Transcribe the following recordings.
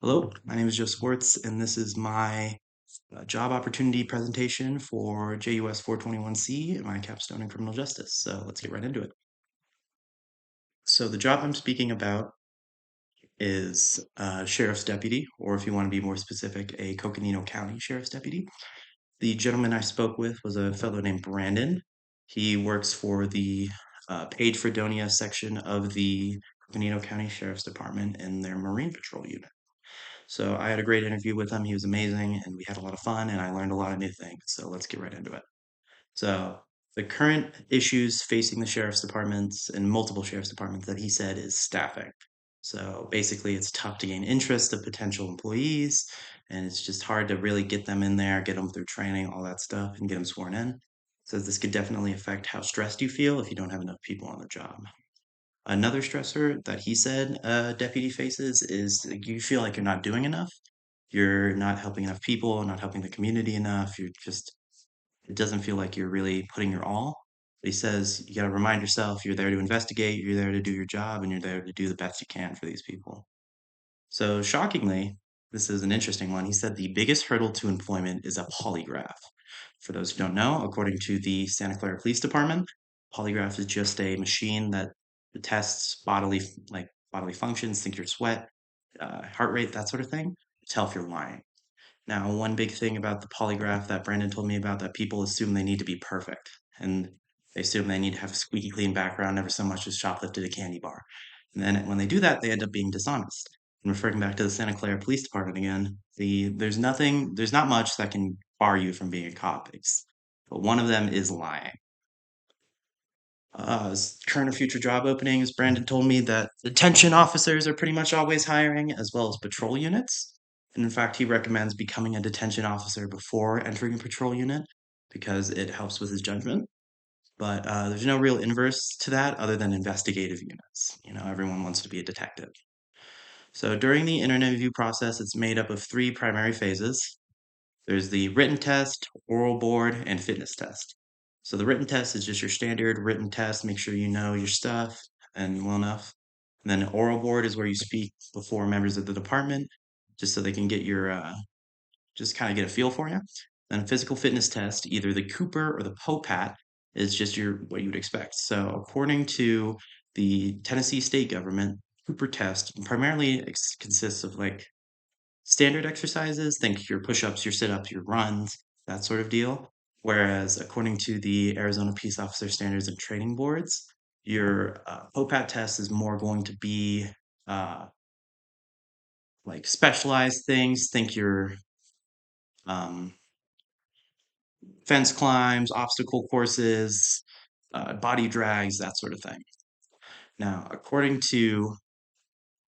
Hello, my name is Joe Swartz, and this is my job opportunity presentation for JUS 421C, my capstone in criminal justice. So let's get right into it. So the job I'm speaking about is sheriff's deputy, or if you want to be more specific, a Coconino County sheriff's deputy. The gentleman I spoke with was a fellow named Brandon. He works for the Paid Fredonia section of the Coconino County Sheriff's Department in their Marine Patrol unit. So I had a great interview with him. He was amazing, and we had a lot of fun, and I learned a lot of new things. So let's get right into it. So the current issues facing the sheriff's departments and multiple sheriff's departments that he said is staffing. So basically, it's tough to gain interest of potential employees, and it's just hard to really get them in there, get them through training, all that stuff, and get them sworn in. So this could definitely affect how stressed you feel if you don't have enough people on the job. Another stressor that he said deputy faces is you feel like you're not doing enough. You're not helping enough people, not helping the community enough. It doesn't feel like you're really putting your all. But he says you got to remind yourself you're there to investigate, you're there to do your job, and you're there to do the best you can for these people. So, shockingly, this is an interesting one. He said the biggest hurdle to employment is a polygraph. For those who don't know, according to the Santa Clara Police Department, polygraph is just a machine that tests bodily functions, think your sweat, heart rate, that sort of thing, to tell if you're lying. Now, one big thing about the polygraph that Brandon told me about that people assume they need to be perfect, and they assume they need to have a squeaky clean background, never so much as shoplifted a candy bar. And then when they do that, they end up being dishonest. And referring back to the Santa Clara Police Department again, there's not much that can bar you from being a cop. But one of them is lying. Current or future job openings, Brandon told me that detention officers are pretty much always hiring, as well as patrol units. And in fact, he recommends becoming a detention officer before entering a patrol unit because it helps with his judgment. But there's no real inverse to that other than investigative units. You know, everyone wants to be a detective. So during the interview process, it's made up of three primary phases. There's the written test, oral board, and fitness test. So the written test is just your standard written test, make sure you know your stuff and well enough. And then oral board is where you speak before members of the department, just so they can get just kind of get a feel for you. Then a physical fitness test, either the Cooper or the POPAT, is just what you would expect. So according to the Tennessee state government, Cooper test primarily consists of like standard exercises, think your push-ups, your sit-ups, your runs, that sort of deal. Whereas according to the Arizona Peace Officer Standards and Training Boards, your POPAT test is more going to be uh, like specialized things. Think your um, fence climbs, obstacle courses, body drags, that sort of thing. Now, according to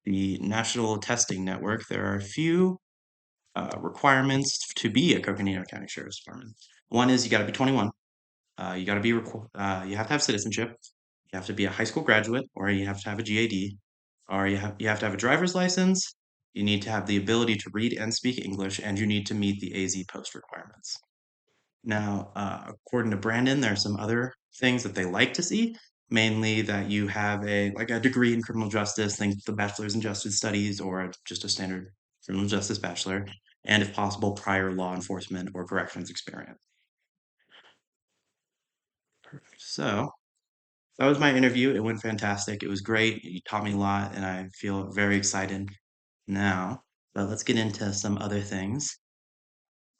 the National Testing Network, there are a few requirements to be a Coconino County Sheriff's Department. One is you got to be 21. You got to be you have to have citizenship. You have to be a high school graduate, or you have to have a GAD, or you have to have a driver's license. You need to have the ability to read and speak English, and you need to meet the AZ post requirements. Now, according to Brandon, there are some other things that they like to see, mainly that you have a degree in criminal justice, think the bachelor's in justice studies or just a standard criminal justice bachelor, and if possible, prior law enforcement or corrections experience. Perfect. So that was my interview. It went fantastic. It was great. You taught me a lot, and I feel very excited now. But let's get into some other things.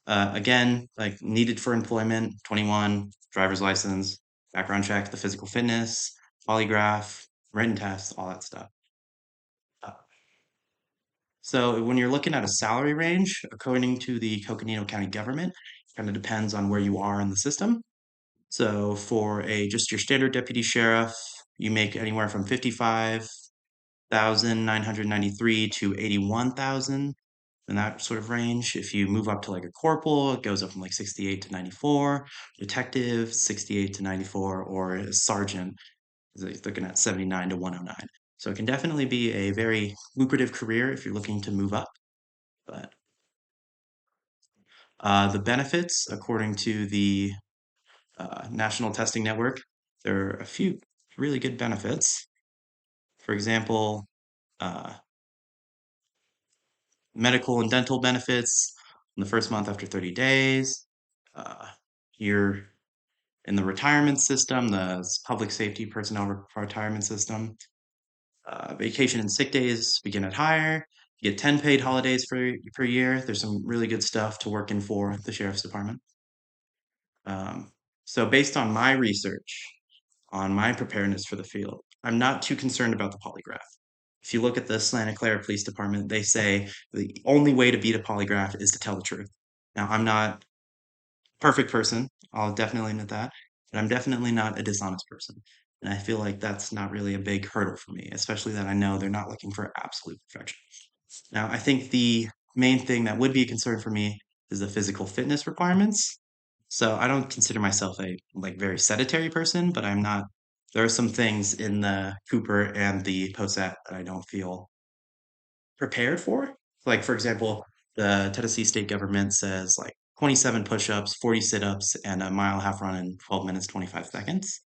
Again, like needed for employment, 21, driver's license, background check, the physical fitness, polygraph, written tests, all that stuff. Uh, So when you're looking at a salary range, according to the Coconino County government, kind of depends on where you are in the system. So for a just your standard deputy sheriff, you make anywhere from 55,993 to 81,000 in that sort of range. If you move up to like a corporal, it goes up from like 68 to 94, detective 68 to 94, or a sergeant is like looking at 79 to 109. So it can definitely be a very lucrative career if you're looking to move up. But the benefits, according to the National Testing Network, there are a few really good benefits. For example, uh, medical and dental benefits in the first month after 30 days. Uh, you're in the retirement system, the public safety personnel retirement system. Vacation and sick days begin at higher. You get 10 paid holidays per year. There's some really good stuff to work in for the sheriff's department. Um, so based on my research, on my preparedness for the field, I'm not too concerned about the polygraph. If you look at the Santa Clara Police Department, they say the only way to beat a polygraph is to tell the truth. Now, I'm not a perfect person. I'll definitely admit that, but I'm definitely not a dishonest person. And I feel like that's not really a big hurdle for me, especially that I know they're not looking for absolute perfection. Now, I think the main thing that would be a concern for me is the physical fitness requirements. So I don't consider myself a very sedentary person, but I'm not. There are some things in the Cooper and the POSAT that I don't feel prepared for. Like for example, the Tennessee state government says like 27 push-ups, 40 sit-ups, and a mile half run in 12 minutes, 25 seconds.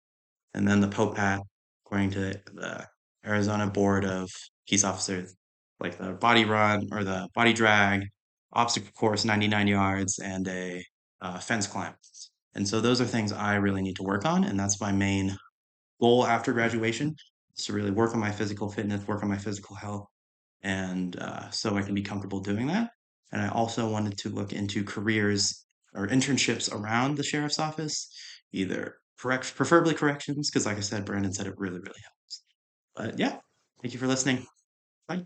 And then the POPAT, according to the Arizona Board of Peace Officers, like the body run or the body drag, obstacle course 99 yards, and a fence climb. And so those are things I really need to work on, and that's my main goal after graduation is to really work on my physical fitness, work on my physical health, and so I can be comfortable doing that. And I also wanted to look into careers or internships around the sheriff's office, either preferably corrections, because like I said, Brandon said it really, really helps. But yeah, thank you for listening. Bye.